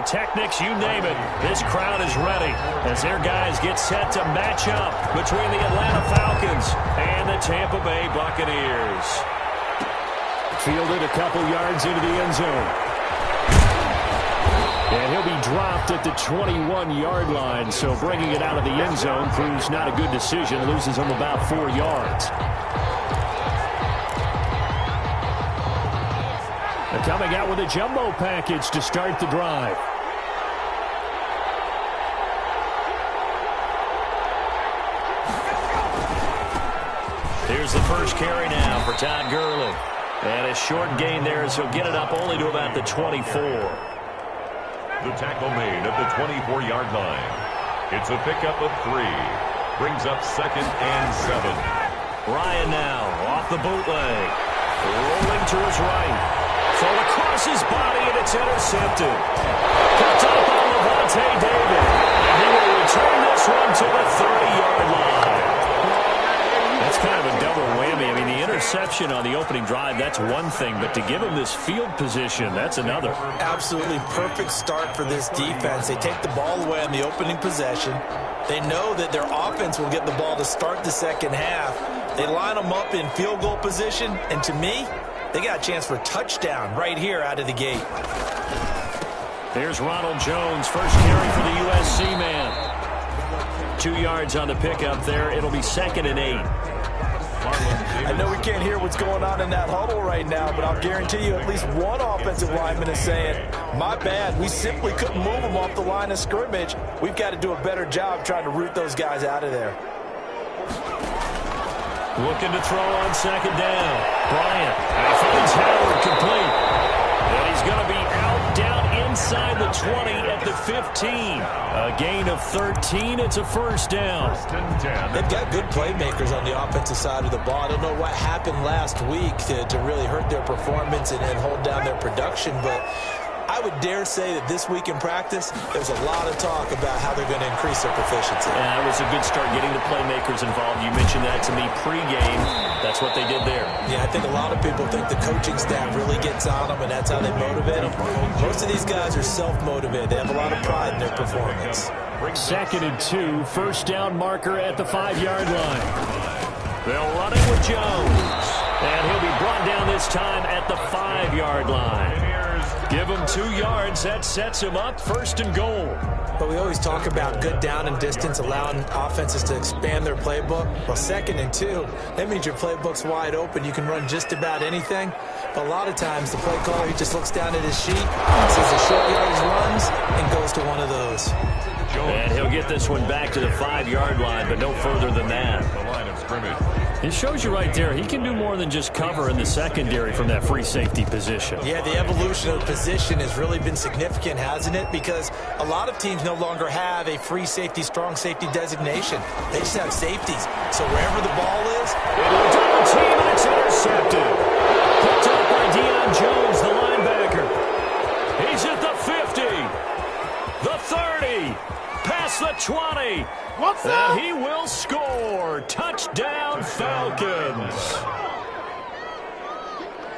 pyrotechnics, you name it. This crowd is ready as their guys get set to match up between the Atlanta Falcons and the Tampa Bay Buccaneers. Fielded a couple yards into the end zone. And he'll be dropped at the 21-yard line, so bringing it out of the end zone proves not a good decision. Loses him about 4 yards. They're coming out with a jumbo package to start the drive. Here's the first carry now for Todd Gurley. And a short gain there as he'll get it up only to about the 24. The tackle made at the 24-yard line. It's a pickup of 3. Brings up 2nd and 7. Ryan now off the bootleg. Rolling to his right. Throw across his body, and it's intercepted. Picked up on Levante David. And he will return this one to the 30-yard line. That's kind of a double whammy. I mean, the interception on the opening drive, that's one thing. But to give him this field position, that's another. Absolutely perfect start for this defense. They take the ball away on the opening possession. They know that their offense will get the ball to start the second half. They line them up in field goal position. And to me, they got a chance for a touchdown right here out of the gate. There's Ronald Jones, first carry for the USC man. 2 yards on the pickup there. It'll be 2nd and 8. I know we can't hear what's going on in that huddle right now, but I'll guarantee you at least one offensive lineman is saying, my bad, we simply couldn't move them off the line of scrimmage. We've got to do a better job trying to root those guys out of there. Looking to throw on 2nd down. Bryant finds Howard complete. And he's going to be out down inside the 20 at the 15. A gain of 13. It's a first down. They've got good playmakers on the offensive side of the ball. I don't know what happened last week to really hurt their performance and hold down their production, but I would dare say that this week in practice, there's a lot of talk about how they're going to increase their proficiency. And that was a good start getting the playmakers involved. You mentioned that to me pregame. That's what they did there. Yeah, I think a lot of people think the coaching staff really gets on them, and that's how they motivate them. Most of these guys are self-motivated. They have a lot of pride in their performance. 2nd and 2, first down marker at the 5-yard line. They'll run it with Jones. And he'll be brought down this time at the 5-yard line. Give him 2 yards. That sets him up 1st and goal. But we always talk about good down and distance, allowing offenses to expand their playbook. Well, 2nd and 2, that means your playbook's wide open. You can run just about anything. But a lot of times the play caller, he just looks down at his sheet, sees the short yardage runs, and goes to one of those. And he'll get this one back to the 5-yard line, but no further than that. The line of scrimmage. It shows you right there, he can do more than just cover in the secondary from that free safety position. Yeah, the evolution of the position has really been significant, hasn't it? Because a lot of teams no longer have a free safety, strong safety designation. They just have safeties. So wherever the ball is, double team, and it's intercepted. Picked up by Deion Jones, the linebacker. He's at the 50, the 30, past the 20. And he will score. Touchdown, Falcons.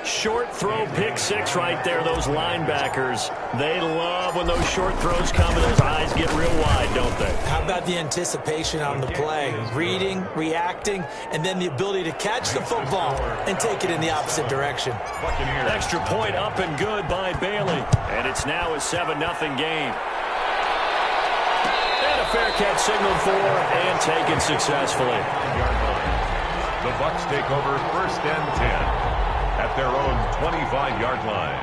Short throw, pick 6 right there. Those linebackers, they love when those short throws come and those eyes get real wide, don't they? How about the anticipation on the play? Reading, reacting, and then the ability to catch the football and take it in the opposite direction. Extra point up and good by Bailey. And it's now a 7-0 game. Fair catch signaled for and taken successfully. The Bucs take over 1st and 10 at their own 25-yard line.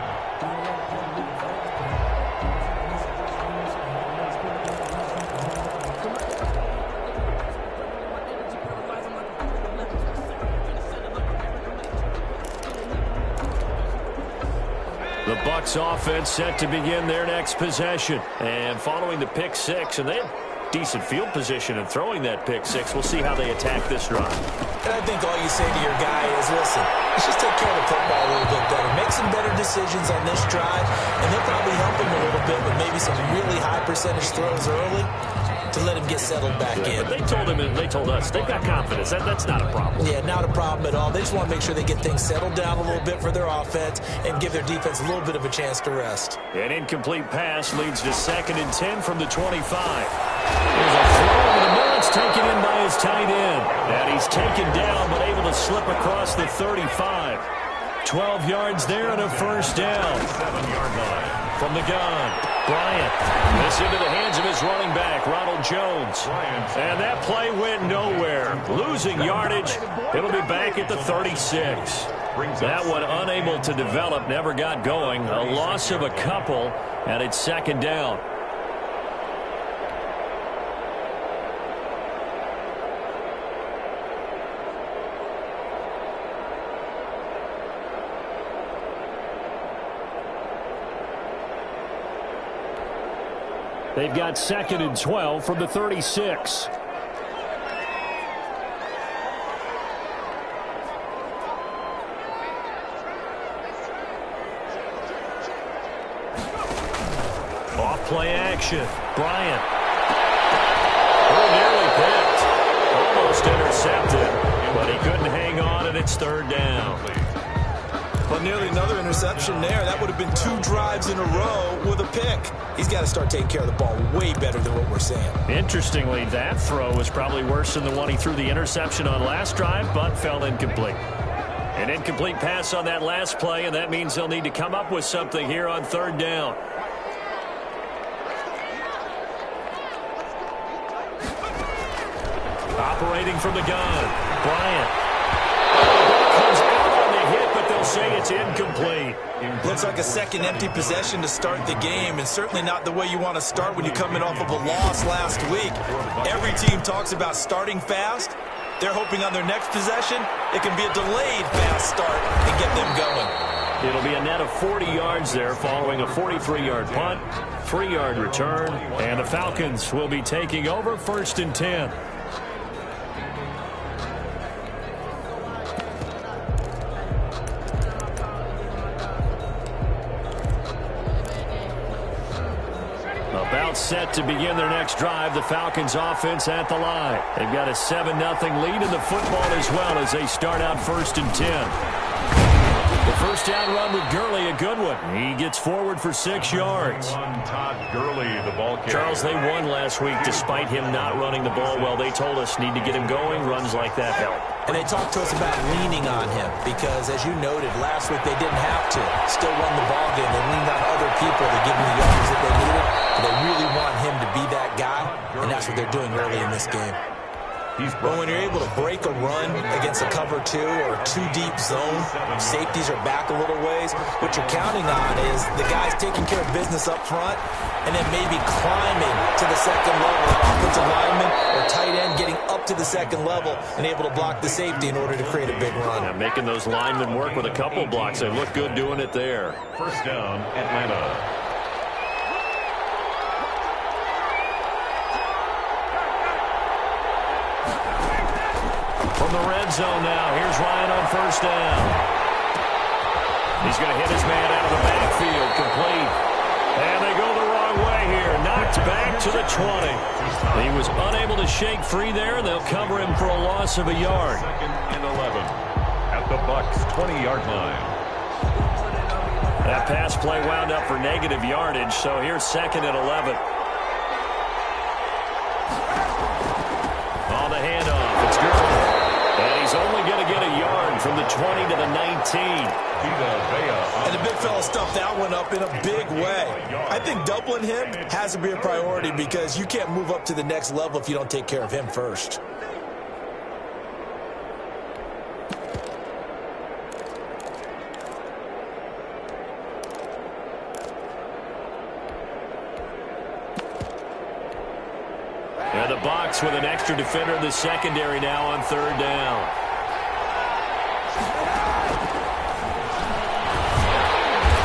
The Bucs offense set to begin their next possession. And following the pick 6, and they had decent field position and throwing that pick 6. We'll see how they attack this drive. And I think all you say to your guy is, listen, let's just take care of the football a little bit better. Make some better decisions on this drive, and they'll probably help him a little bit with maybe some really high percentage throws early. to let him get settled back in. But they told us they've got confidence. That's not a problem. Yeah, not a problem at all. They just want to make sure they get things settled down a little bit for their offense and give their defense a little bit of a chance to rest. An incomplete pass leads to 2nd and 10 from the 25. There's a throw over the middle. It's taken in by his tight end. And he's taken down but able to slip across the 35. 12 yards there and a first down. 7-yard line. From the gun, Bryant. This into the hands of his running back, Ronald Jones. And that play went nowhere. Losing yardage. It'll be back at the 36. That one unable to develop, never got going. A loss of a couple, and it's 2nd down. They've got 2nd and 12 from the 36. Off-play action. Bryant. Oh, nearly picked. Almost intercepted, but he couldn't hang on, and it's 3rd down. Well, nearly another interception there. That would have been 2 drives in a row with a pick. He's got to start taking care of the ball way better than what we're seeing. Interestingly, that throw was probably worse than the one he threw the interception on last drive, but fell incomplete. An incomplete pass on that last play, and that means they'll need to come up with something here on 3rd down. Operating from the gun, Bryant. Comes out on the hit, but they'll say it's incomplete. Looks like a second empty possession to start the game, and certainly not the way you want to start when you're coming off of a loss last week. Every team talks about starting fast. They're hoping on their next possession, it can be a delayed fast start and get them going. It'll be a net of 40 yards there following a 43-yard punt, 3-yard return, and the Falcons will be taking over 1st and 10. About set to begin their next drive. The Falcons offense at the line. They've got a 7-0 lead in the football as well as they start out 1st and 10. The first down run with Gurley, a good one. He gets forward for 6 yards. Todd Gurley, the ball carrier. Charles, they won last week despite him not running the ball well. They told us need to get him going. Runs like that help. And they talked to us about leaning on him because, as you noted, last week they didn't have to. Still won the ball game. They leaned on other people to give them the yards that they needed. But they really want him to be that guy, and that's what they're doing early in this game. But when you're able to break a run against a cover 2 or 2-deep zone, safeties are back a little ways. What you're counting on is the guys taking care of business up front and then maybe climbing to the second level, offensive lineman or tight end getting up to the second level and able to block the safety in order to create a big run. Yeah, making those linemen work with a couple blocks. They look good doing it there. First down, Atlanta. From the red zone now, here's Ryan on 1st down. He's going to hit his man out of the backfield, complete. And they go the wrong way here, knocked back to the 20. He was unable to shake free there, and they'll cover him for a loss of a yard. 2nd and 11 at the Bucs 20-yard line. That pass play wound up for negative yardage, so here's 2nd and 11. On the handoff, it's Gurley. And he's only going to get a yard from the 20 to the 19. And the big fella stuffed that one up in a big way. I think doubling him has to be a priority because you can't move up to the next level if you don't take care of him first. And the Bucs with an extra defender in the secondary now on 3rd down.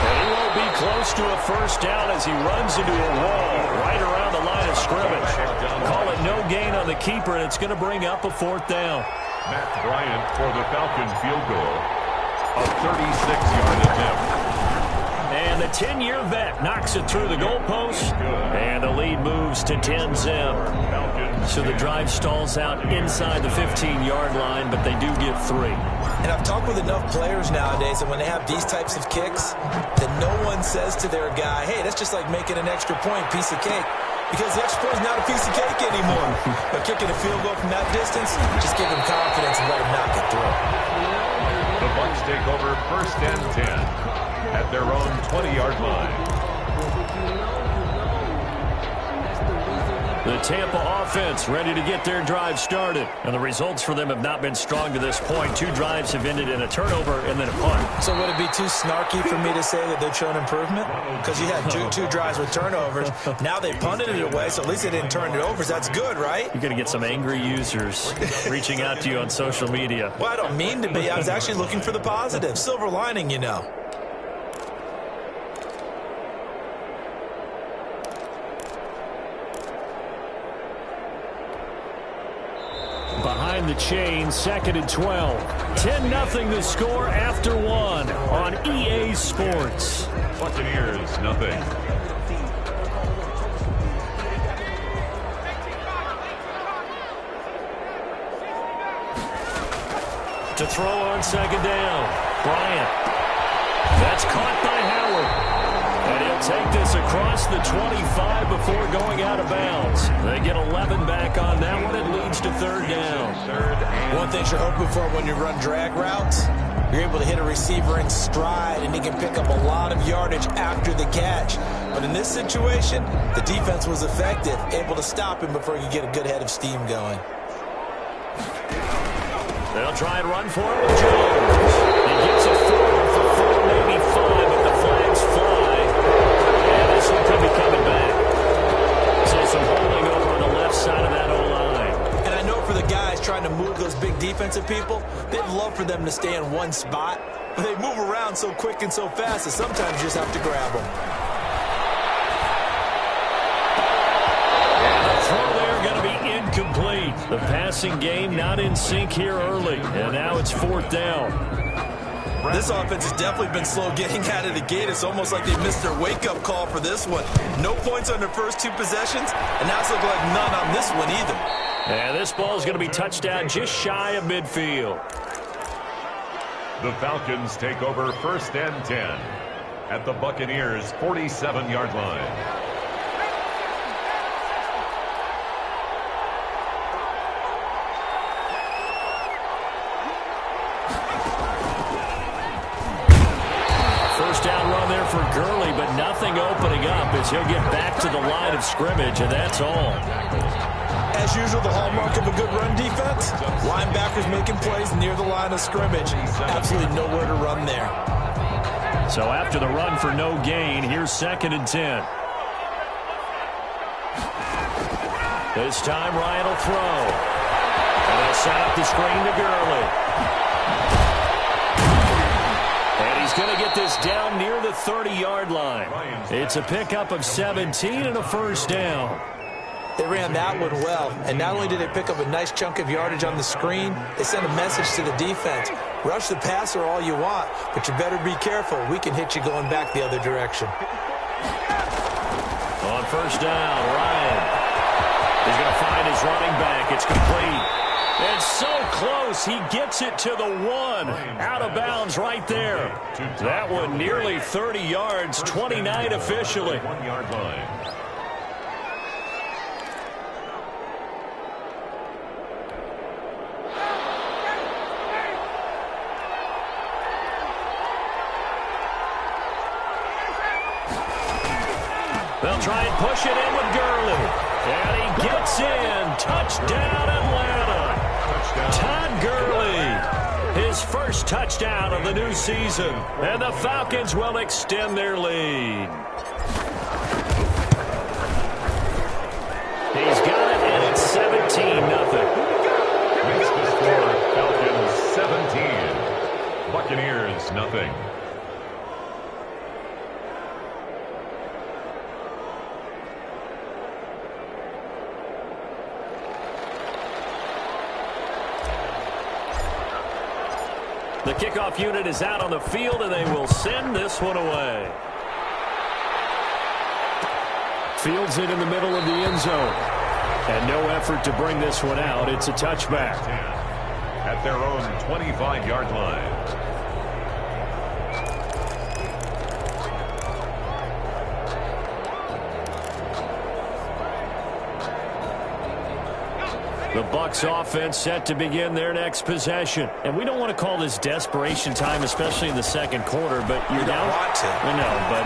And he won't be close to a first down as he runs into a wall right around the line of scrimmage. Call it no gain on the keeper, and it's going to bring up a 4th down. Matt Bryant for the Falcons field goal. A 36-yard attempt. And the 10-year vet knocks it through the goalpost. And the lead moves it's to 10 zip. So the drive stalls out inside the 15-yard line, but they do get 3. And I've talked with enough players nowadays that when they have these types of kicks, that no one says to their guy, hey, that's just like making an extra point, piece of cake. Because the extra point is not a piece of cake anymore. But kicking a field goal from that distance, just give him confidence and let him knock it through. The Bucs take over 1st and 10 at their own 20-yard line. The Tampa offense ready to get their drive started. And the results for them have not been strong to this point. 2 drives have ended in a turnover and then a punt. So would it be too snarky for me to say that they've shown improvement? Because you had two drives with turnovers. Now they punted it away, so at least they didn't turn it over. So that's good, right? You're going to get some angry users reaching out to you on social media. Well, I don't mean to be. I was actually looking for the positive. Silver lining, you know. Behind the chain, 2nd and 12. 10-0 the score after 1 on EA Sports. Buccaneers, nothing. To throw on 2nd down. Bryant. That's caught by Howard. And he'll take this across the 25 before going out of bounds. They get 11 back on that one. It leads to 3rd down. One thing you're hoping for when you run drag routes, you're able to hit a receiver in stride, and he can pick up a lot of yardage after the catch. But in this situation, the defense was effective, able to stop him before he could get a good head of steam going. They'll try and run for it with Jones. He gets a 4 for 4, maybe 5, but the flags fly. And this one could be coming back. So some holding over on the left side of that O-line. And I know for the guys trying to move those big defensive people, they'd love for them to stay in one spot. But they move around so quick and so fast that sometimes you just have to grab them. And the throw there going to be incomplete. The passing game not in sync here early. And now it's 4th down. This offense has definitely been slow getting out of the gate. It's almost like they missed their wake-up call for this one. No points on their first 2 possessions, and now it's looking like none on this one either. And this ball is going to be touched down just shy of midfield. The Falcons take over 1st and 10 at the Buccaneers' 47-yard line. For Gurley, but nothing opening up as he'll get back to the line of scrimmage, and that's all. As usual, the hallmark of a good run defense, linebackers making plays near the line of scrimmage. Absolutely nowhere to run there. So after the run for no gain, here's 2nd and 10. This time Ryan will throw. And they'll set up the screen to Gurley. He's going to get this down near the 30-yard line. It's a pickup of 17 and a 1st down. They ran that one well, and not only did they pick up a nice chunk of yardage on the screen, they sent a message to the defense. Rush the passer all you want, but you better be careful. We can hit you going back the other direction. On 1st down, Ryan. He's going to find his running back. It's complete. It's so close, he gets it to the 1. Out of bounds right there. That one nearly 30 yards, 29 officially. 1-yard line. They'll try and push it in with Gurley. And he gets in. Touchdown, Atlanta. Todd Gurley, his first touchdown of the new season. And the Falcons will extend their lead. He's got it, and it's 17-0. Makes the score Falcons 17. Buccaneers nothing. The kickoff unit is out on the field, and they will send this one away. Fields it in the middle of the end zone. And no effort to bring this one out. It's a touchback. At their own 25-yard line. The Bucs offense set to begin their next possession. And we don't want to call this desperation time, especially in the second quarter, but you're down. Want to. I know, but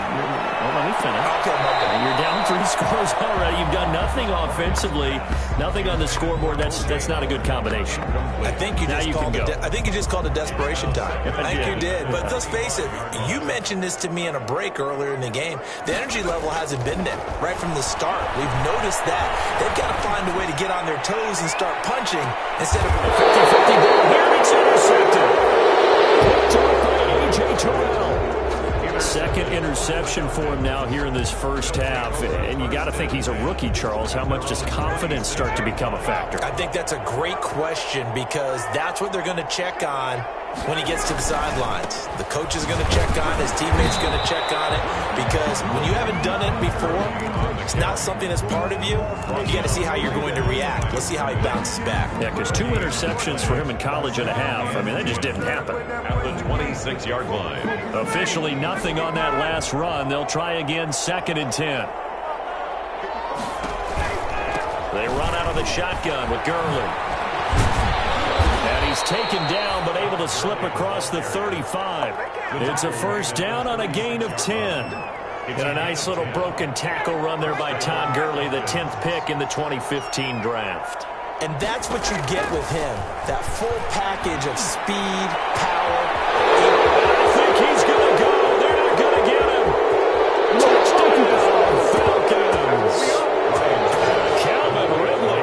well, let me finish. Okay. You're down 3 scores already. You've done nothing offensively, nothing on the scoreboard. That's not a good combination. I think you just called it desperation time. I think you did. But let's face it, you mentioned this to me in a break earlier in the game. The energy level hasn't been there right from the start. We've noticed that. They've got to find a way to get on their toes and start punching instead of a 50-50 ball. Here it's intercepted. Picked up by A.J. Terrell. Second interception for him now here in this first half. And you got to think he's a rookie, Charles. How much does confidence start to become a factor? I think that's a great question because that's what they're going to check on when he gets to the sidelines. The coach is going to check on, his teammates going to check on it, because when you haven't done it before, it's not something that's part of you. You got to see how you're going to react. Let's see how he bounces back. Yeah, because 2 interceptions for him in college and a half. I mean, that just didn't happen. At the 26-yard line. Officially nothing on that last run. They'll try again, 2nd and 10. They run out of the shotgun with Gurley. And he's taken down, but able to slip across the 35. It's a first down on a gain of 10. And a nice little broken tackle run there by Todd Gurley, the 10th pick in the 2015 draft. And that's what you get with him, that full package of speed, power. I think he's going to go. They're not going to get him. Touchdown, Falcons. Calvin Ridley,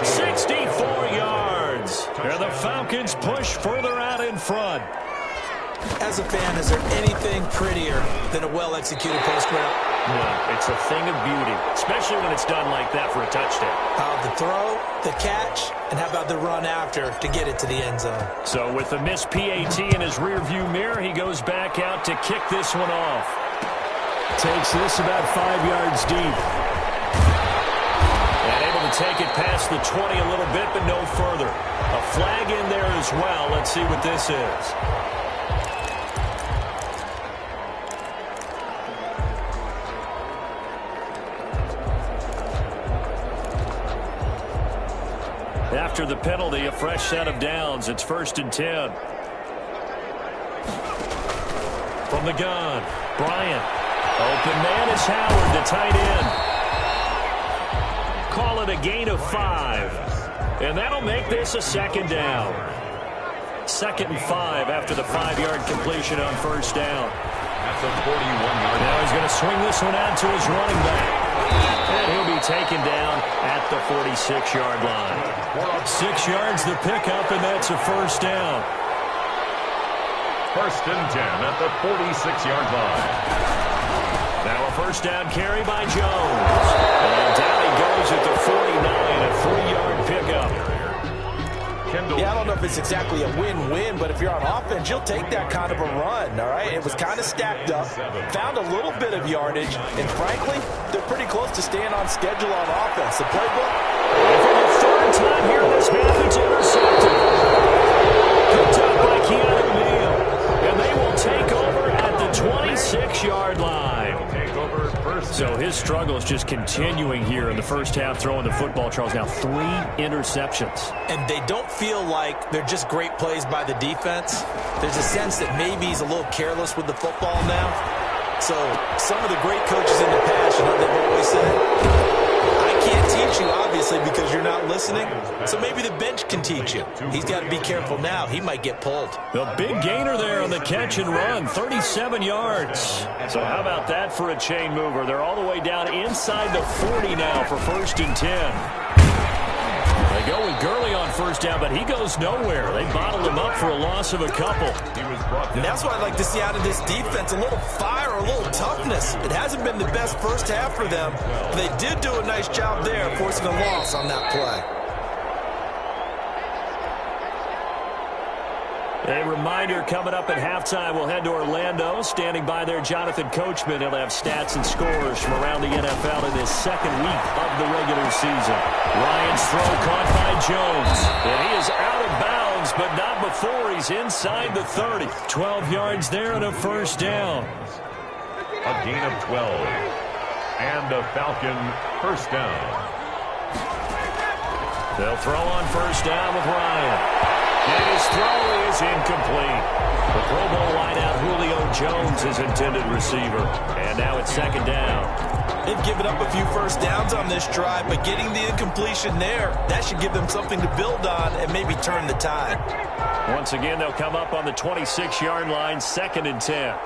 64 yards. And the Falcons push further out in front. As a fan, is there anything prettier than a well-executed post route? No, it's a thing of beauty, especially when it's done like that for a touchdown. The throw, the catch, and how about the run after to get it to the end zone? So with the missed PAT in his rearview mirror, he goes back out to kick this one off. Takes this about 5 yards deep. And able to take it past the 20 a little bit, but no further. A flag in there as well. Let's see what this is. After the penalty, a fresh set of downs. It's 1st and 10. From the gun, Bryant. Open man is Howard, the tight end. Call it a gain of 5. And that'll make this a 2nd down. 2nd and 5 after the 5-yard completion on 1st down. That's a 41-yard. Now he's going to swing this one out to his running back. And he'll be taken down at the 46-yard line. 6 yards the pickup, and that's a 1st down. 1st and 10 at the 46-yard line. Now a 1st down carry by Jones. And down he goes at the 49, a 3-yard pickup. Yeah, I don't know if it's exactly a win-win, but if you're on offense, you'll take that kind of a run, all right? It was kind of stacked up, found a little bit of yardage, and frankly, they're pretty close to staying on schedule on offense. The playbook, for the 3rd time here in this half, it's intercepted. Picked up by Keanu Neal, and they will take over at the 26-yard line. So his struggle is just continuing here in the first half, throwing the football, Charles. Now 3 interceptions. and they don't feel like they're just great plays by the defense. There's a sense that maybe he's a little careless with the football now. So some of the great coaches in the past, you know, they've always said, I can't teach you, obviously, because you're not listening. So maybe the bench can teach you. He's got to be careful now. He might get pulled. The big gainer there on the catch and run, 37 yards. So how about that for a chain mover? They're all the way down inside the 40 now for 1st and 10. They go with Gurley on first down, but he goes nowhere. They bottled him up for a loss of a couple. And that's what I'd like to see out of this defense, a little fire, a little toughness. It hasn't been the best first half for them. But they did do a nice job there, forcing a loss on that play. A reminder coming up at halftime, we'll head to Orlando. Standing by there, Jonathan Coachman. He'll have stats and scores from around the NFL in his second week of the regular season. Ryan's throw caught by Jones. And he is out of bounds, but not before he's inside the 30. 12 yards there and a first down. A gain of 12. And a Falcon first down. They'll throw on first down with Ryan. And his throw is incomplete. The Pro Bowl wideout Julio Jones is intended receiver. And now it's second down. They've given up a few first downs on this drive, but getting the incompletion there, that should give them something to build on and maybe turn the tide. Once again, they'll come up on the 26-yard line, 2nd and 10.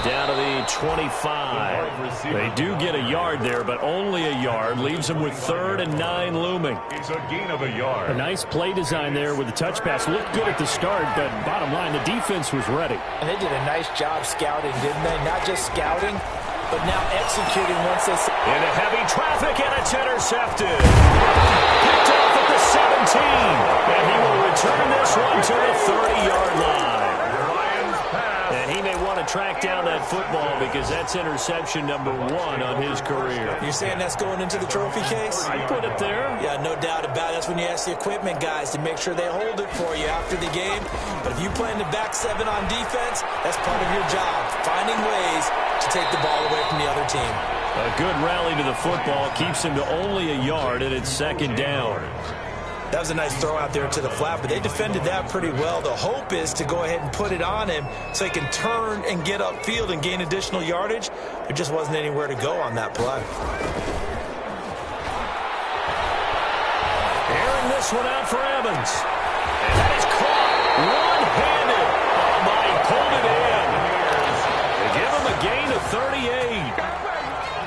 Down to the 25. They do get a yard there, but only a yard. Leaves them with 3rd and 9 looming. It's a gain of a yard. A nice play design there with the touch pass. Looked good at the start, but bottom line, the defense was ready. And they did a nice job scouting, didn't they? Not just scouting, but now executing once they... Into heavy traffic, and it's intercepted. Picked off at the 17. And he will return this one to the 30-yard line. And he may want to track down that football because that's interception number 1 on his career. You're saying that's going into the trophy case? I put it there. Yeah, no doubt about it. That's when you ask the equipment guys to make sure they hold it for you after the game. But if you play in the back 7 on defense, that's part of your job, finding ways to take the ball away from the other team. A good rally to the football keeps him to only a yard, and it's second down. That was a nice throw out there to the flat, but they defended that pretty well. The hope is to go ahead and put it on him so he can turn and get upfield and gain additional yardage. There just wasn't anywhere to go on that play. Airing this one out for Evans. And that is caught one-handed. Oh, my, he pulled it in. They give him a gain of 38.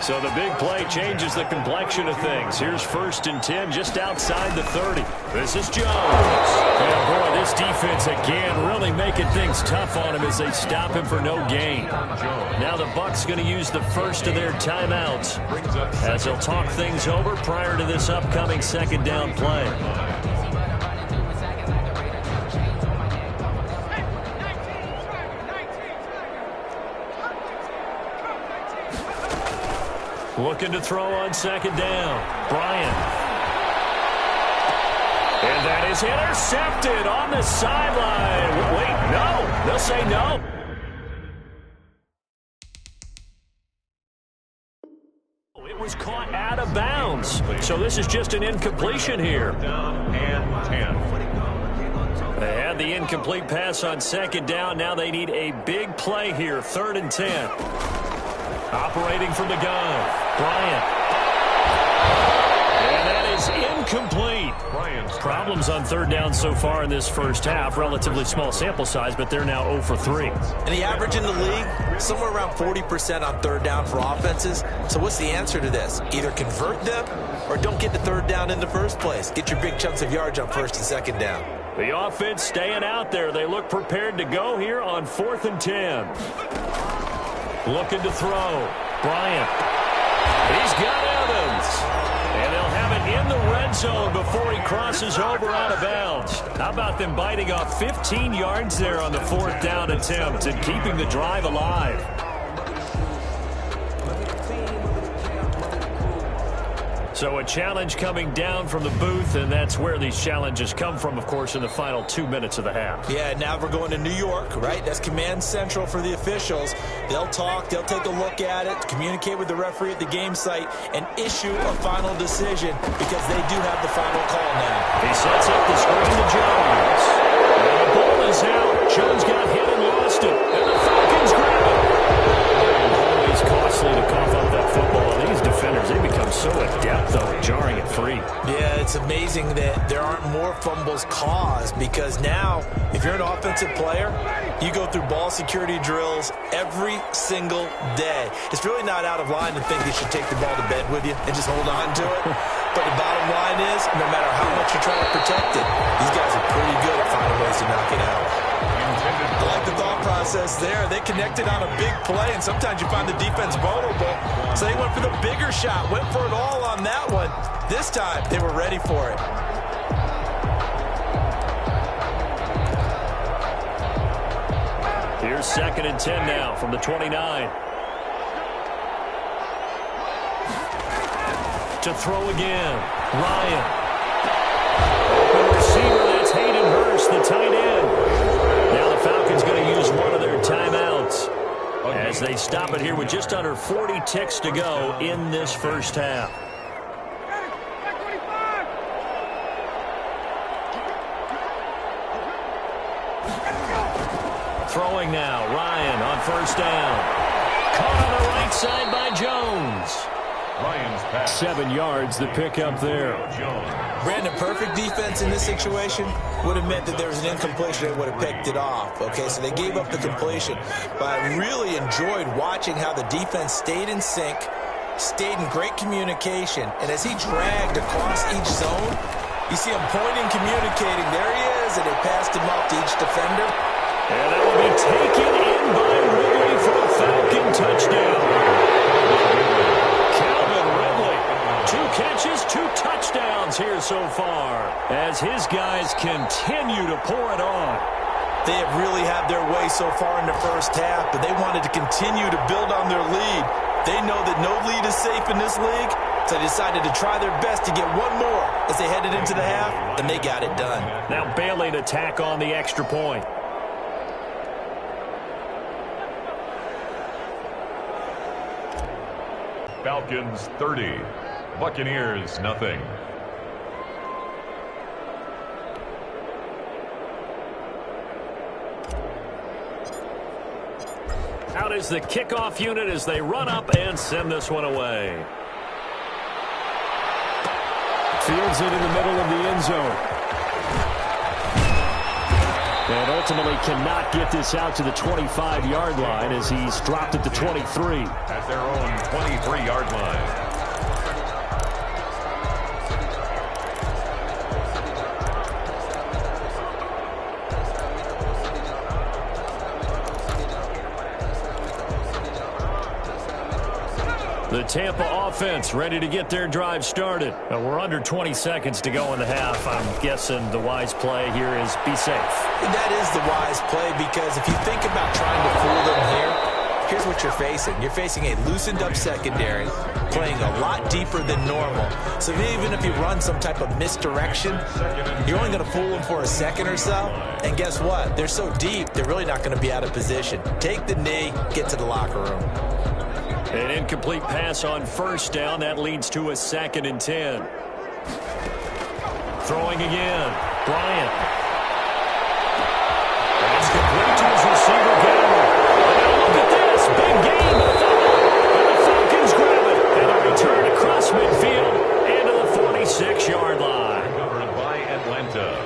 So the big play changes the complexion of things. Here's 1st and 10 just outside the 30. This is Jones. And boy, this defense again really making things tough on him as they stop him for no gain. Now the Bucs going to use the first of their timeouts as they'll talk things over prior to this upcoming second down play. Looking to throw on second down. Bryant. And that is intercepted on the sideline. Wait, no. They'll say no. It was caught out of bounds. So this is just an incompletion here. Down and 10. They had the incomplete pass on second down. Now they need a big play here. 3rd and 10. Operating from the gun. Bryant. And that is incomplete. Problems on 3rd down so far in this first half. Relatively small sample size, but they're now 0 for 3. And the average in the league, somewhere around 40% on 3rd down for offenses. So what's the answer to this? Either convert them or don't get to 3rd down in the first place. Get your big chunks of yards on 1st and 2nd down. The offense staying out there. They look prepared to go here on 4th and 10. Looking to throw. Bryant. He's got Evans. And they'll have it in the red zone before he crosses over out of bounds. How about them biting off 15 yards there on the 4th down attempt and keeping the drive alive? So a challenge coming down from the booth, and that's where these challenges come from, of course, in the final 2 minutes of the half. Yeah, now we're going to New York, right? That's command central for the officials. They'll talk, they'll take a look at it, communicate with the referee at the game site, and issue a final decision because they do have the final call now. He sets up the screen to Jones. And the ball is out. Jones got hit and lost it. And the Falcons grab it. Always costly to cough up that football. And these defenders, they become so adept, though, at jarring it free. Yeah, it's amazing that there aren't more fumbles caused because now, if you're an offensive player, you go through ball security drills every single day. It's really not out of line to think you should take the ball to bed with you and just hold on to it. But the bottom line is, no matter how much you're trying to protect it, these guys are pretty good at finding ways to knock it out. I like the thought thought process there. They connected on a big play, and sometimes you find the defense vulnerable. So they went for the bigger shot, went for it all on that one. This time, they were ready for it. Here's 2nd and 10 now from the 29. To throw again, Ryan. The receiver, that's Hayden Hurst, the tight end. Now the Falcons going to use one of their timeouts as they stop it here with just under 40 ticks to go in this first half. Throwing now, Ryan on 1st down. Caught on the right side by Jones. Ryan's pass. 7 yards, the pickup there. Brandon, perfect defense in this situation would have meant that there was an incompletion that would have picked it off. Okay, so they gave up the completion. But I really enjoyed watching how the defense stayed in sync, stayed in great communication, and as he dragged across each zone, you see him pointing, communicating. There he is, and they passed him off to each defender. And that will be taken in by Ridley for a Falcon touchdown. Calvin Ridley, 2 catches, 2 touchdowns here so far as his guys continue to pour it on. They have really had their way so far in the first half, but they wanted to continue to build on their lead. They know that no lead is safe in this league, so they decided to try their best to get one more as they headed into the half, and they got it done. Now Bailey to tack on the extra point. Falcons 30, Buccaneers nothing. Out is the kickoff unit as they run up and send this one away. Fields it in the middle of the end zone. And ultimately cannot get this out to the 25-yard line as he's dropped at the 23. At their own 23-yard line. The Tampa offense ready to get their drive started. We're under 20 seconds to go in the half. I'm guessing the wise play here is be safe. That is the wise play because if you think about trying to fool them here, here's what you're facing. You're facing a loosened up secondary, playing a lot deeper than normal. So even if you run some type of misdirection, you're only going to fool them for a second or so. And guess what? They're so deep, they're really not going to be out of position. Take the knee, get to the locker room. An incomplete pass on 1st down. That leads to a 2nd and 10. Throwing again. Bryant. It's complete to his receiver, Gamble. Now look at this. Big game. And the Falcons grab it. And a return across midfield into the 46-yard line. Covered by Atlanta.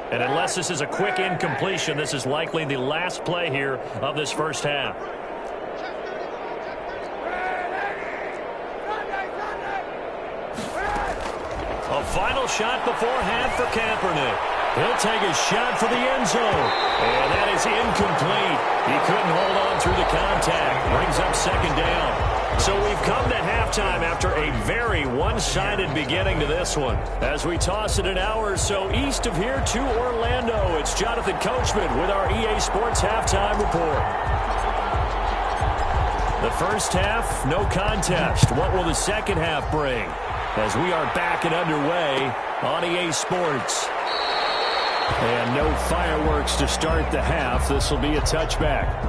And unless this is a quick incompletion, this is likely the last play here of this first half. A final shot before half for Kaepernick. He'll take a shot for the end zone. And that is incomplete. He couldn't hold on through the contact. Brings up 2nd down. So we've come to halftime after a very one-sided beginning to this one. As we toss it an hour or so east of here to Orlando, it's Jonathan Coachman with our EA Sports Halftime Report. The first half, no contest. What will the second half bring? As we are back and underway on EA Sports. And no fireworks to start the half. This will be a touchback.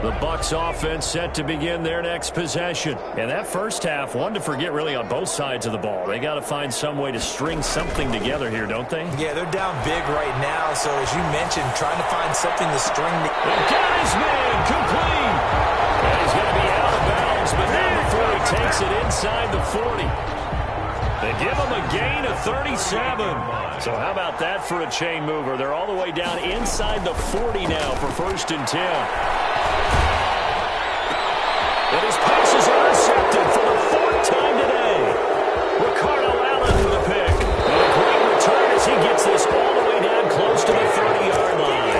The The Bucs offense set to begin their next possession. And that first half, one to forget really on both sides of the ball. They got to find some way to string something together here, don't they? Yeah, they're down big right now. So as you mentioned, trying to find something to string. And got his man complete. And he's going to be out of bounds, but now before he takes it inside the 40. They give him a gain of 37. So how about that for a chain mover? They're all the way down inside the 40 now for 1st and 10. And his pass is intercepted for the 4th time today. Ricardo Allen with a pick. And a great return as he gets this all the way down close to the 30-yard line.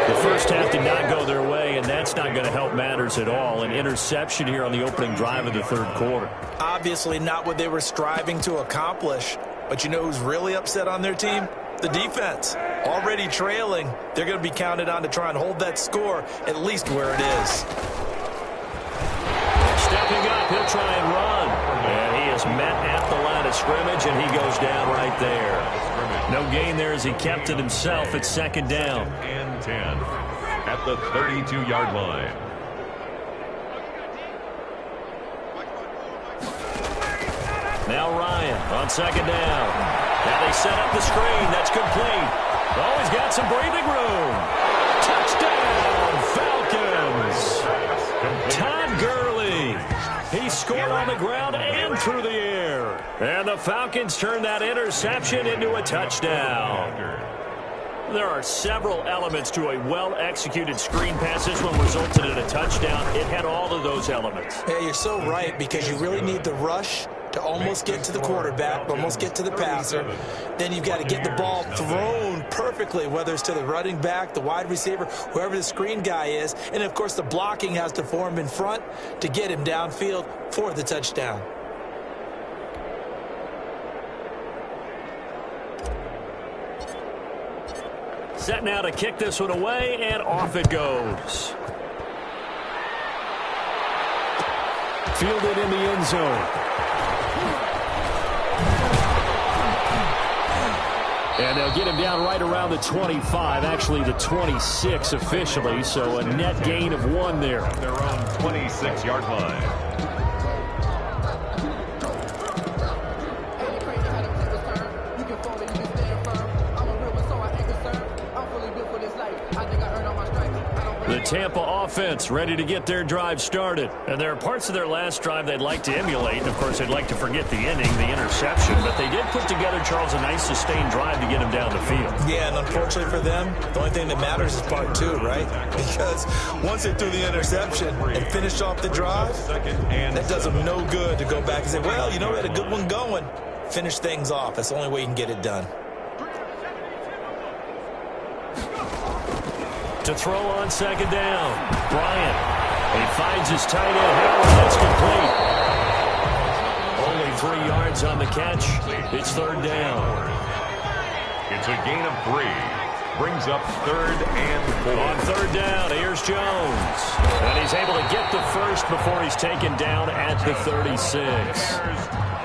The first half did not go their way, and that's not going to help matters at all. An interception here on the opening drive of the 3rd quarter. Obviously not what they were striving to accomplish. But you know who's really upset on their team? The defense. Already trailing. They're going to be counted on to try and hold that score at least where it is. Stepping up, he'll try and run. And he is met at the line of scrimmage, and he goes down right there. No gain there as he kept it himself at 2nd down. And 10 at the 32-yard line. Now Ryan on 2nd down. Now they set up the screen. That's complete. Oh, he's got some breathing room. Touchdown, Falcons. Todd Gurley. He scored on the ground and through the air. And the Falcons turn that interception into a touchdown. There are several elements to a well-executed screen pass. This one resulted in a touchdown. It had all of those elements. Yeah, you're so right, because you really need the rush to almost get to the quarterback, almost get to the passer. Then you've got to get the ball thrown perfectly, whether it's to the running back, the wide receiver, whoever the screen guy is. And, of course, the blocking has to form in front to get him downfield for the touchdown. Set now to kick this one away, and off it goes. Fielded in the end zone. And they'll get him down right around the 25, actually the 26 officially, so a net gain of 1 there. Their own 26-yard line. The Tampa offense ready to get their drive started. And there are parts of their last drive they'd like to emulate. And, of course, they'd like to forget the inning, the interception. But they did put together, Charles, a nice sustained drive to get him down the field. Yeah, and unfortunately for them, the only thing that matters is part 2, right? Because once they threw the interception and finished off the drive, that does them no good to go back and say, well, you know, we had a good one going. Finish things off. That's the only way you can get it done. To throw on 2nd down. Bryant. He finds his tight end, Howard. That's complete. Only 3 yards on the catch. It's 3rd down. It's a gain of 3. Brings up 3rd and 4. On 3rd down, here's Jones. And he's able to get the first before he's taken down at the 36.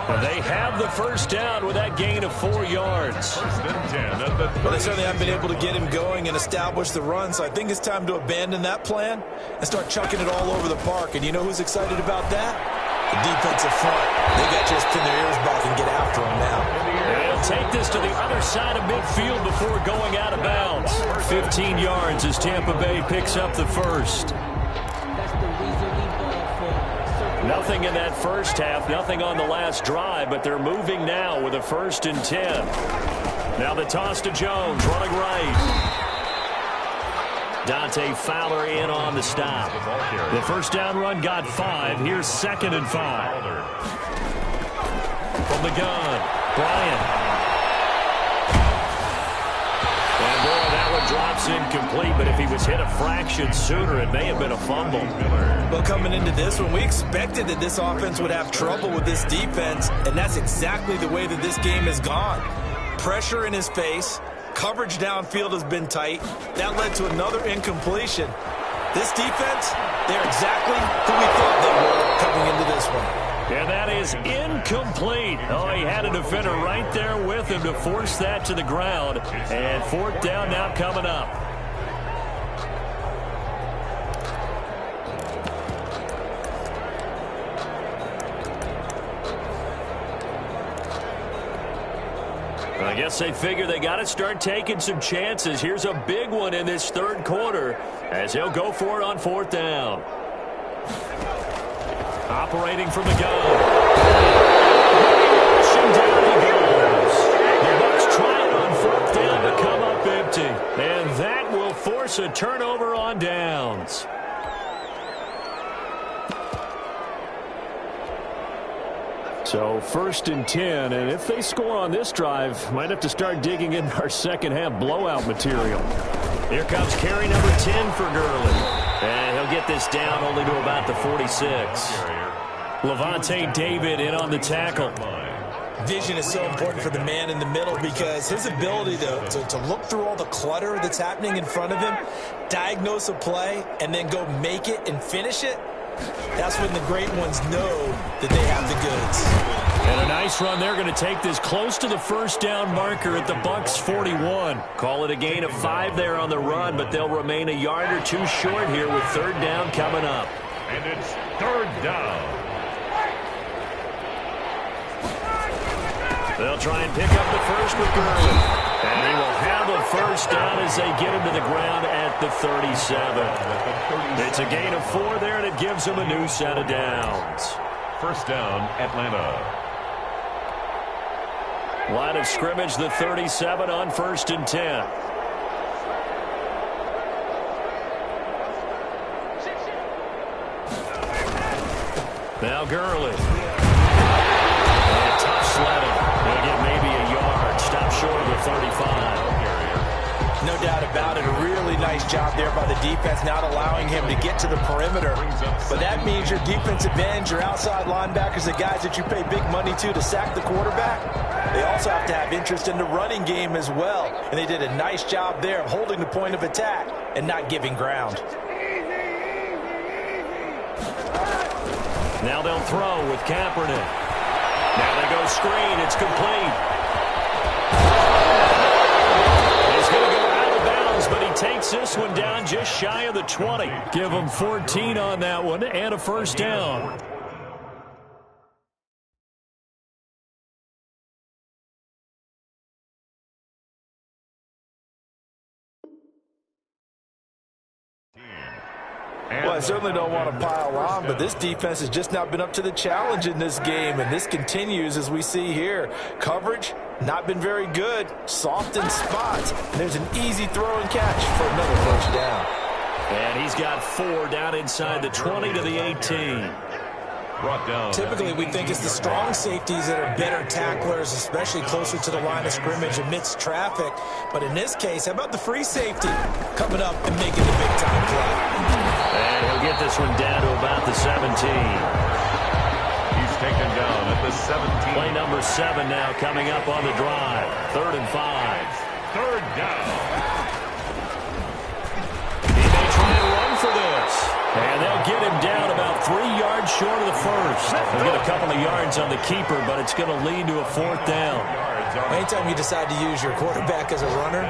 And they have the first down with that gain of 4 yards. Well, they certainly haven't been able to get him going and establish the run, so I think it's time to abandon that plan and start chucking it all over the park. And you know who's excited about that? The defensive front. They got to just pin their ears back and get after him now. They'll take this to the other side of midfield before going out of bounds. 15 yards as Tampa Bay picks up the first. Nothing in that first half, nothing on the last drive, but they're moving now with a 1st and 10. Now the toss to Jones, running right. Dante Fowler in on the stop. The first down run got 5. Here's 2nd and 5. From the gun, Bryant. And boy, that one drops incomplete, but if he was hit a fraction sooner, it may have been a fumble. Well, coming into this one, we expected that this offense would have trouble with this defense, and that's exactly the way that this game has gone. Pressure in his face, coverage downfield has been tight. That led to another incompletion. This defense, they're exactly who we thought they were coming into this one. And that is incomplete. Oh, he had a defender right there with him to force that to the ground. And 4th down now coming up. I guess they figure they got to start taking some chances. Here's a big one in this third quarter as he'll go for it on fourth down. Operating from the gun. Rushing down he goes. The Bucs trying on fourth down to come up empty. And that will force a turnover on downs. So 1st and 10, and if they score on this drive, might have to start digging in our second half blowout material. Here comes carry number 10 for Gurley. And he'll get this down only to about the 46. Levante David in on the tackle. Vision is so important for the man in the middle because his ability to look through all the clutter that's happening in front of him, diagnose a play, and then go make it and finish it, that's when the great ones know that they have the goods. And a nice run. They're going to take this close to the first down marker at the Bucs 41. Call it a gain of 5 there on the run, but they'll remain a yard or two short here with third down coming up. And it's third down. They'll try and pick up the first with Gurley. And he will have a first down as they get him to the ground at the 37. It's a gain of 4 there, and it gives them a new set of downs. First down, Atlanta. Line of scrimmage, the 37 on 1st and 10. Now Gurley. And tough sledding. He'll get maybe a yard. Stop short of the 35. No doubt about it. A really nice job there by the defense, not allowing him to get to the perimeter. But that means your defensive ends, your outside linebackers, the guys that you pay big money to sack the quarterback, they also have to have interest in the running game as well. And they did a nice job there of holding the point of attack and not giving ground. Now they'll throw with Kaepernick. Now they go screen. It's complete. He's going to go out of bounds, but he takes this one down just shy of the 20. Give him 14 on that one and a first down. Well, I certainly don't want to pile on, but this defense has just not been up to the challenge in this game, and this continues as we see here. Coverage, not been very good. Soft in spots. And there's an easy throw and catch for another first down. And he's got 4 down inside the 20 to the 18. Typically, we think it's the strong safeties that are better tacklers, especially closer to the line of scrimmage amidst traffic. But in this case, how about the free safety coming up and making the big-time play? And he'll get this one down to about the 17. He's taken down at the 17. Play number 7 now coming up on the drive. 3rd and 5. Third down. He may try and run for this. And they'll get him down about 3 yards short of the first. They'll get a couple of yards on the keeper, but it's going to lead to a 4th down. Anytime you decide to use your quarterback as a runner,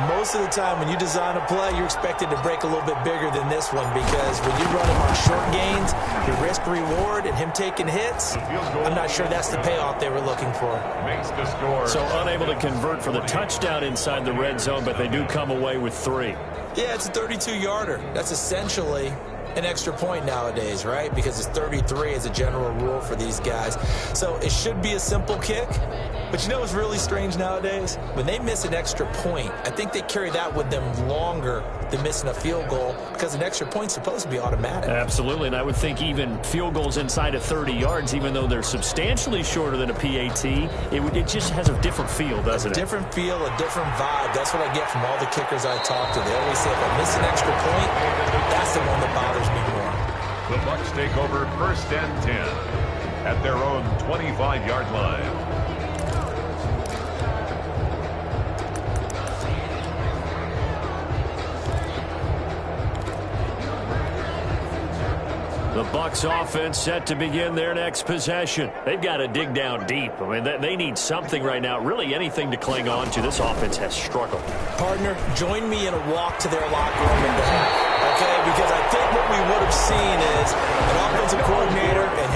most of the time when you design a play, you're expected to break a little bit bigger than this one because when you run him on short gains, your risk-reward and him taking hits, I'm not sure that's the payoff they were looking for. Makes the score. So unable to convert for the touchdown inside the red zone, but they do come away with 3. Yeah, it's a 32-yarder. That's essentially an extra point nowadays, right? Because it's 33 as a general rule for these guys. So it should be a simple kick. But you know what's really strange nowadays? When they miss an extra point, I think they carry that with them longer than missing a field goal because an extra point's supposed to be automatic. Absolutely, and I would think even field goals inside of 30 yards, even though they're substantially shorter than a PAT, it just has a different feel, doesn't it? A different feel, a different vibe. That's what I get from all the kickers I talk to. They always say if I miss an extra point, that's the one that bothers me more. The Bucs take over 1st and 10 at their own 25-yard line. The Bucs offense set to begin their next possession. They've got to dig down deep. I mean, they need something right now, really anything to cling on to. This offense has struggled. Partner, join me in a walk to their locker room in the half. Okay, because I think what we would have seen is an offensive coordinator and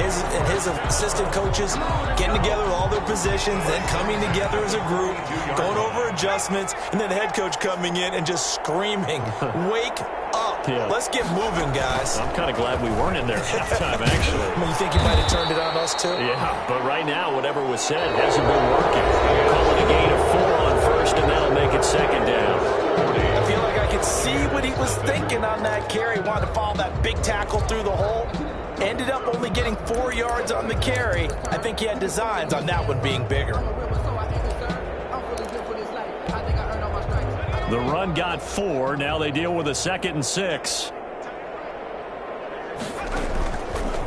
his assistant coaches getting together with all their positions, then coming together as a group, going over adjustments, and then the head coach coming in and just screaming, "Wake up. Yeah. Let's get moving, guys." I'm kind of glad we weren't in there at halftime, actually. I mean, you think you might have turned it on us, too? Yeah, but right now, whatever was said hasn't been working. Call it a gain of 4 on first, and that'll make it second down. I feel like I could see what he was thinking on that carry. Wanted to follow that big tackle through the hole. Ended up only getting 4 yards on the carry. I think he had designs on that one being bigger. The run got 4. Now they deal with a 2nd and 6.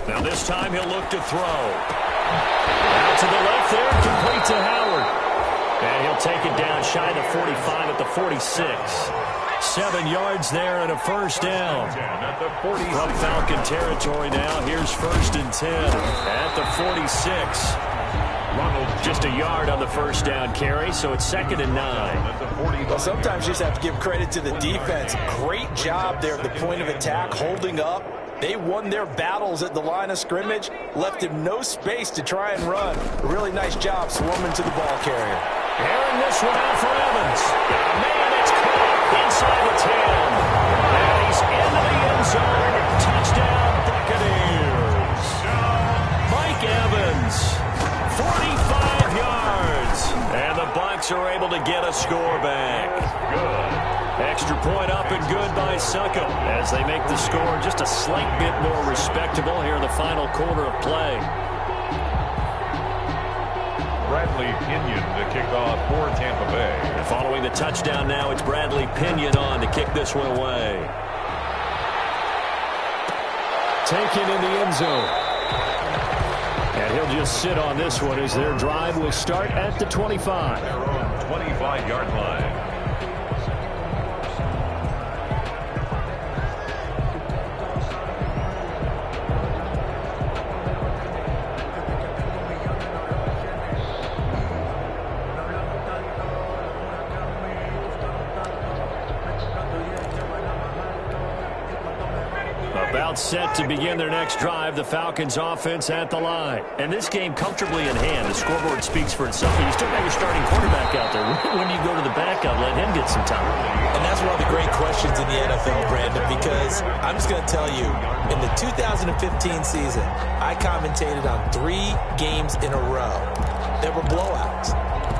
Now this time he'll look to throw. Out to the left there, complete to Howard. And he'll take it down shy of the 45 at the 46. 7 yards there and a first down. From Falcon territory now, here's 1st and 10 at the 46. Just a yard on the first down carry, so it's 2nd and 9. Well, sometimes you just have to give credit to the defense. Great job there at the point of attack, holding up. They won their battles at the line of scrimmage, left him no space to try and run. A really nice job swarming to the ball carrier. Airing this one out for Evans. Man, it's caught inside the 10. And he's into the end zone. Touchdown, Buccaneers. Mike Evans, 45 yards. And the Bucs are able to get a score back. Good. Extra point up and good by Suckup as they make the score just a slight bit more respectable here in the final quarter of play. Bradley Pinion to kick off for Tampa Bay. And following the touchdown now, it's Bradley Pinion on to kick this one away. Taken in the end zone. And he'll just sit on this one as their drive will start at the 25. Their own 25-yard line. About set to begin their next drive, the Falcons offense at the line. And this game comfortably in hand. The scoreboard speaks for itself. And you still got your starting quarterback out there. When do you go to the backup, let him get some time? And that's one of the great questions in the NFL, Brandon, because I'm just going to tell you, in the 2015 season, I commentated on 3 games in a row that were blowouts.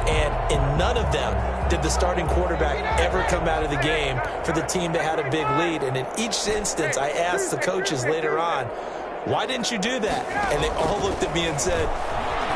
And in none of them did the starting quarterback ever come out of the game for the team that had a big lead. And in each instance, I asked the coaches later on, why didn't you do that? And they all looked at me and said,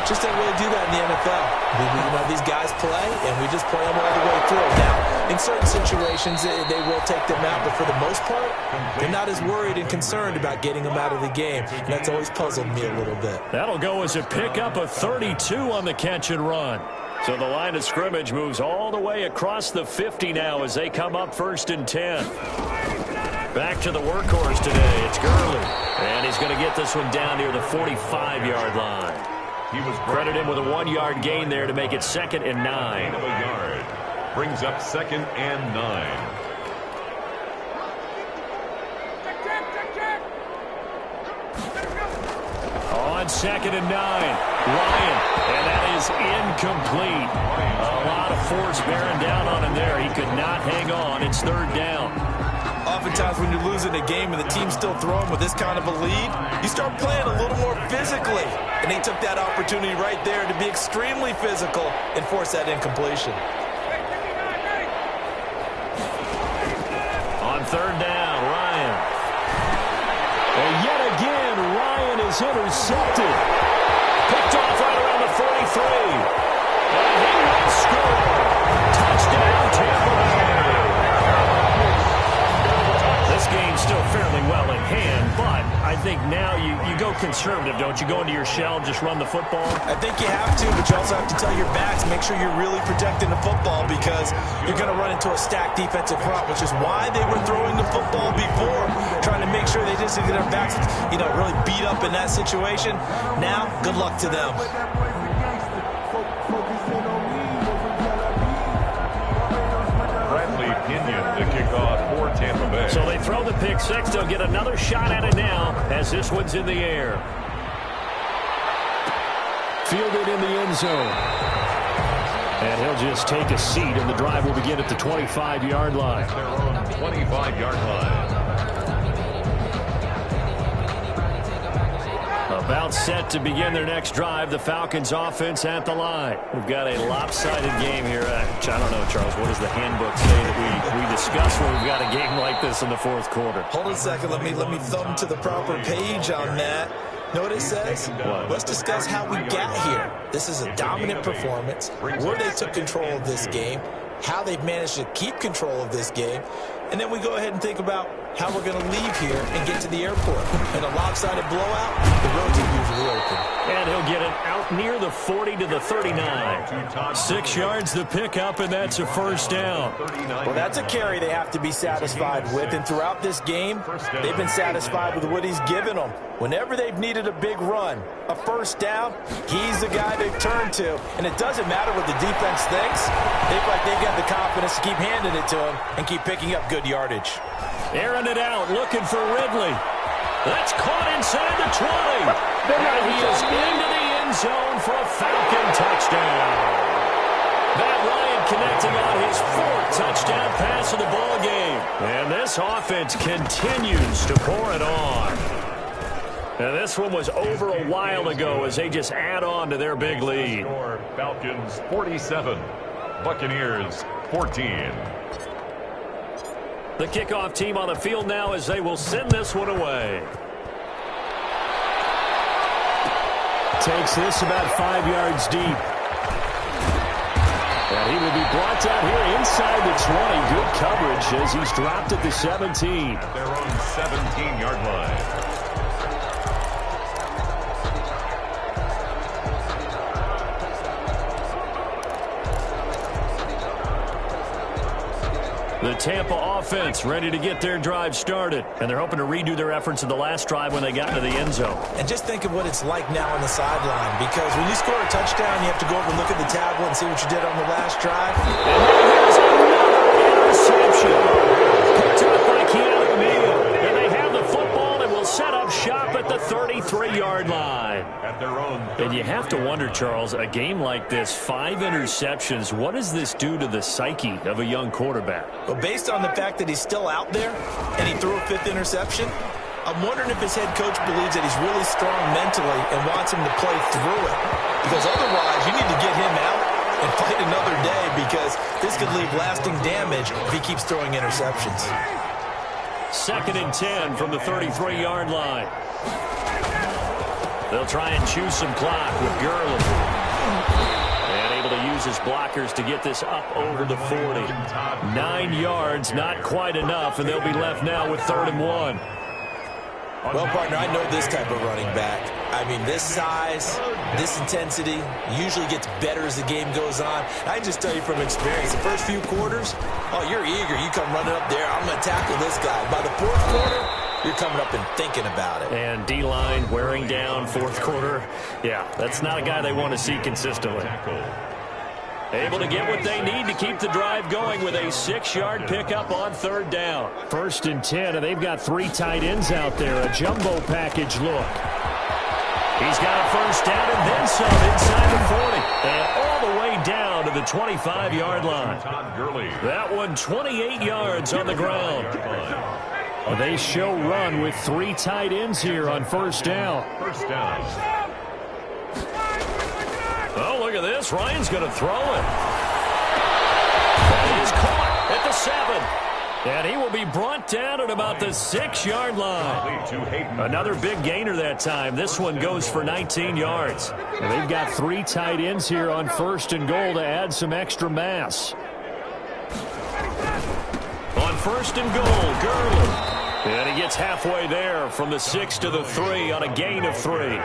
just don't really do that in the NFL. These guys play, and we just play them all the way through. Now, in certain situations, they will take them out, but for the most part, they're not as worried and concerned about getting them out of the game. And that's always puzzled me a little bit. That'll go as a pickup of 32 on the catch and run. So the line of scrimmage moves all the way across the 50 now as they come up 1st and 10. Back to the workhorse today. It's Gurley. And he's going to get this one down near the 45-yard line. He was Credit him with a 1-yard gain there to make it 2nd and 9. of a yard. Brings up 2nd and 9. On 2nd and 9, Ryan, and that is incomplete. A lot of force bearing down on him there. He could not hang on. It's 3rd down. Oftentimes when you're losing a game and the team's still throwing with this kind of a lead, you start playing a little more physically. And they took that opportunity right there to be extremely physical and force that incompletion. On 3rd down, Ryan. And yet again, Ryan is intercepted. Picked off right around the 43. And he will score. Touchdown, Tampa Bay. This game's still fairly well in hand, but I think now you go conservative, don't you? Go into your shell, just run the football? I think you have to, but you also have to tell your backs, make sure you're really protecting the football because you're going to run into a stacked defensive front, which is why they were throwing the football before, trying to make sure they just didn't get their backs, really beat up in that situation. Now, good luck to them. Bradley Pinion to kick off for Tampa Bay. line. So they throw the pick six. They'll get another shot at it now as this one's in the air. Fielded in the end zone. And he'll just take a seat, and the drive will begin at the 25-yard line. Their own 25-yard line. About set to begin their next drive. The Falcons offense at the line. We've got a lopsided game here. I don't know, Charles. What does the handbook say that we discuss when we've got a game like this in the fourth quarter? Hold on a second. Let me thumb to the proper page on that. Know what it says? What? Let's discuss how we got here. This is a dominant performance, where they took control of this game, how they've managed to keep control of this game, and then we go ahead and think about how we're going to leave here and get to the airport. In a lopsided blowout, the road team usually open. And he'll get it out near the 40 to the 39. 6 yards the pickup, and that's a first down. Well, that's a carry they have to be satisfied with, and throughout this game, they've been satisfied with what he's given them. Whenever they've needed a big run, a first down, he's the guy they've turned to. And it doesn't matter what the defense thinks. They feel like they've got the confidence to keep handing it to him and keep picking up good yardage. Airing it out, looking for Ridley. That's caught inside the 20. And he is into the end zone for a Falcon touchdown. Matt Ryan connecting on his fourth touchdown pass of the ball game. And this offense continues to pour it on. And this one was over a while ago as they just add on to their big lead. Falcons 47, Buccaneers 14. The kickoff team on the field now as they will send this one away. Takes this about 5 yards deep. And he will be brought down here inside the 20. Good coverage as he's dropped at the 17. At their own 17-yard line. The Tampa offense ready to get their drive started. And they're hoping to redo their efforts in the last drive when they got into the end zone. And just think of what it's like now on the sideline, because when you score a touchdown, you have to go over and look at the tablet and see what you did on the last drive. And here's another interception. Picked up by Keanu Neal. And they have the football and will set up shop at the 33-yard line. At their own. And you have to wonder, Charles, a game like this, 5 interceptions, what does this do to the psyche of a young quarterback? Well, based on the fact that he's still out there and he threw a 5th interception, I'm wondering if his head coach believes that he's really strong mentally and wants him to play through it. Because otherwise, you need to get him out and fight another day, because this could leave lasting damage if he keeps throwing interceptions. 2nd and 10 from the 33-yard line. They'll try and choose some clock with Gurley. And able to use his blockers to get this up over the 40. 9 yards, not quite enough, and they'll be left now with 3rd and 1. Well, partner, I know this type of running back. I mean, this size, this intensity usually gets better as the game goes on. I can just tell you from experience, the first few quarters, oh, you're eager. You come running up there, I'm going to tackle this guy. By the 4th quarter, you're coming up and thinking about it. And D-line wearing down 4th quarter. Yeah, that's not a guy they want to see consistently. Able to get what they need to keep the drive going with a 6-yard pickup on 3rd down. 1st and 10, and they've got 3 tight ends out there. A jumbo package look. He's got a first down and then some inside the 40. And all the way down to the 25-yard line. That one 28 yards on the ground. They show run with 3 tight ends here on 1st down. Oh, look at this. Ryan's going to throw it. And he's caught at the 7. And he will be brought down at about the 6-yard line. Another big gainer that time. This one goes for 19 yards. And they've got 3 tight ends here on 1st and goal to add some extra mass. On 1st and goal, Gurley. And he gets halfway there from the 6 to the 3 on a gain of 3.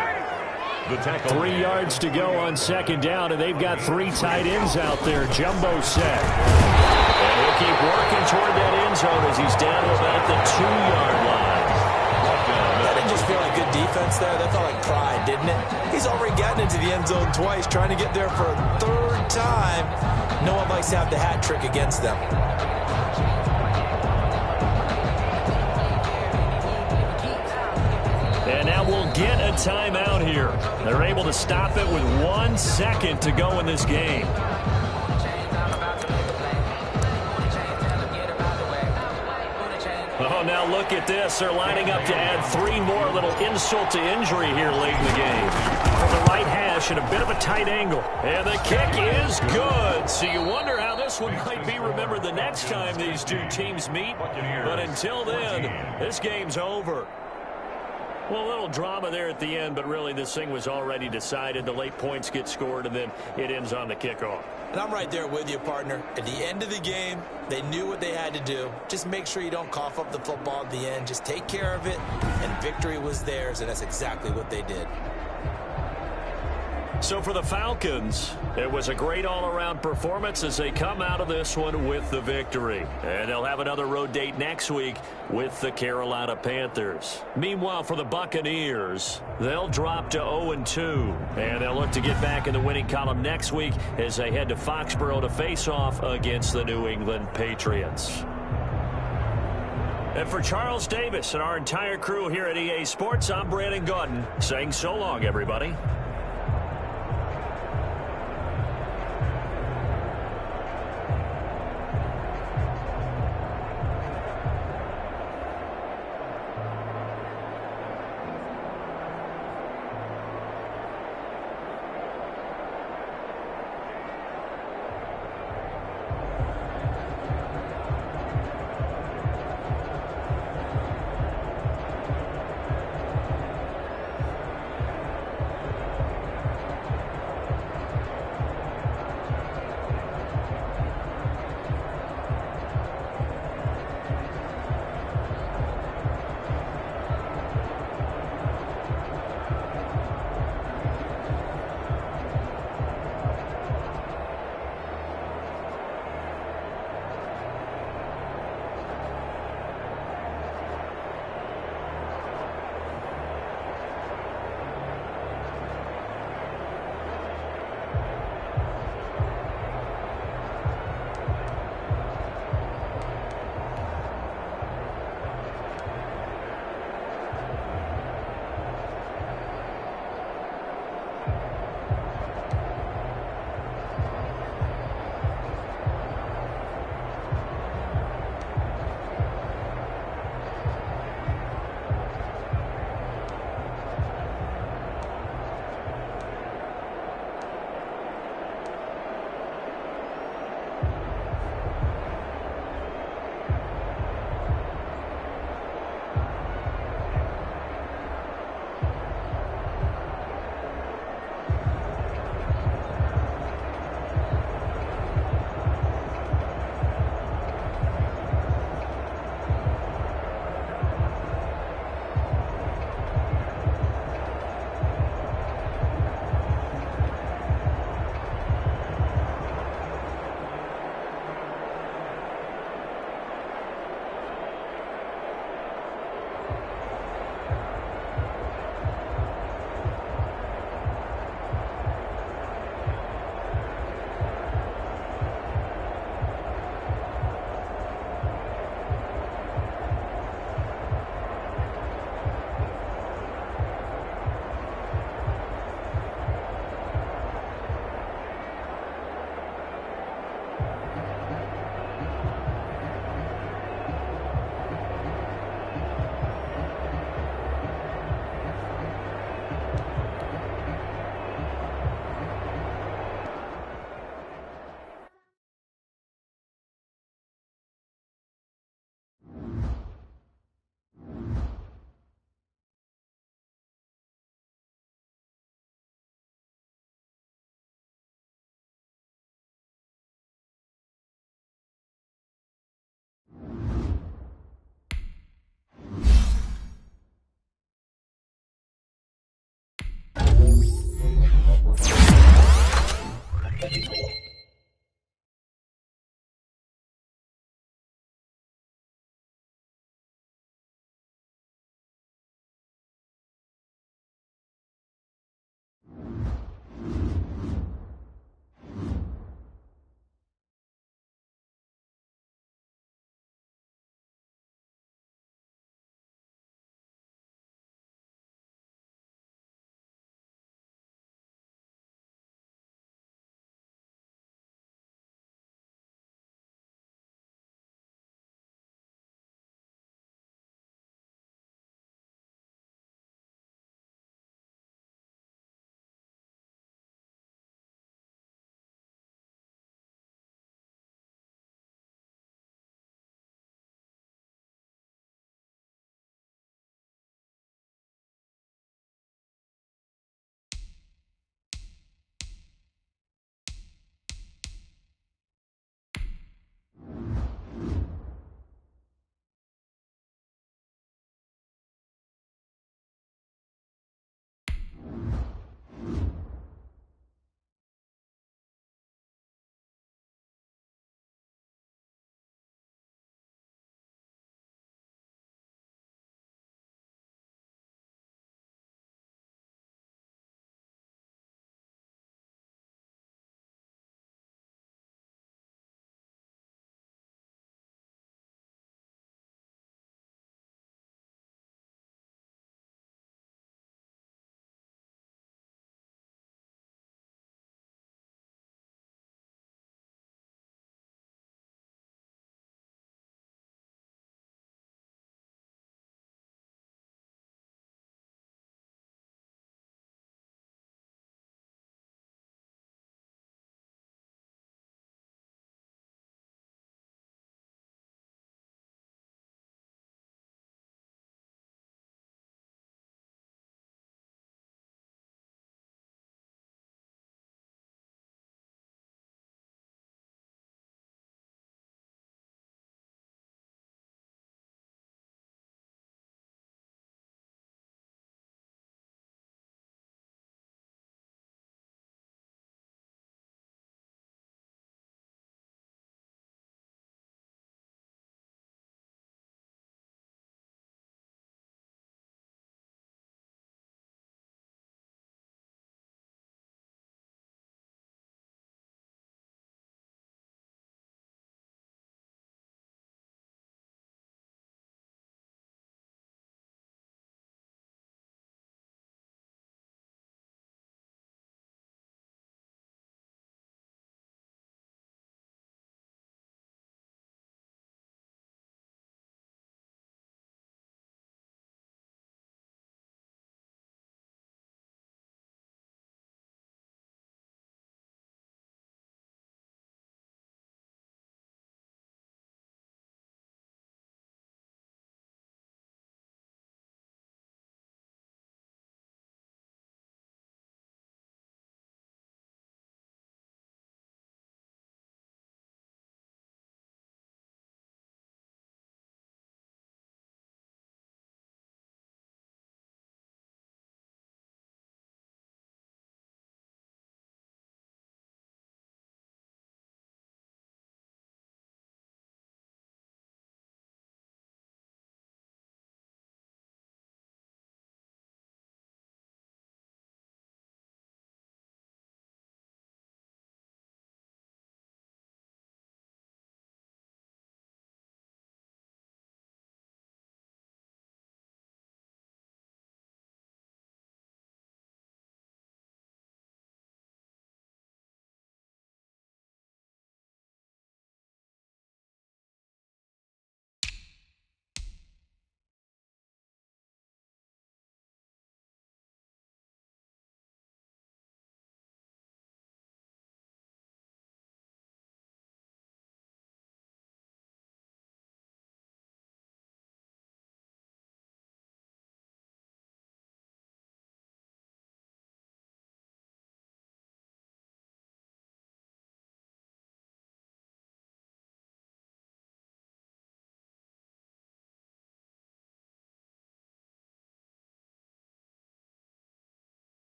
3 yards to go on 2nd down, and they've got 3 tight ends out there. Jumbo set. And he'll keep working toward that end zone as he's down to about the 2-yard line. That didn't just feel like good defense there. That felt like pride, didn't it? He's already gotten into the end zone twice, trying to get there for a 3rd time. No one likes to have the hat trick against them. get a timeout here. They're able to stop it with 1 second to go in this game. Oh, now look at this. They're lining up to add 3 more, little insult to injury here late in the game. From the right hash at a bit of a tight angle. And the kick is good. So you wonder how this one might be remembered the next time these two teams meet. But until then, this game's over. Well, a little drama there at the end, but really this thing was already decided. The late points get scored, and then it ends on the kickoff. And I'm right there with you, partner. At the end of the game, they knew what they had to do. Just make sure you don't cough up the football at the end. Just take care of it, and victory was theirs, and that's exactly what they did. So for the Falcons, it was a great all-around performance as they come out of this one with the victory. And they'll have another road date next week with the Carolina Panthers. Meanwhile, for the Buccaneers, they'll drop to 0-2. And they'll look to get back in the winning column next week as they head to Foxborough to face off against the New England Patriots. And for Charles Davis and our entire crew here at EA Sports, I'm Brandon Gaudin saying so long, everybody.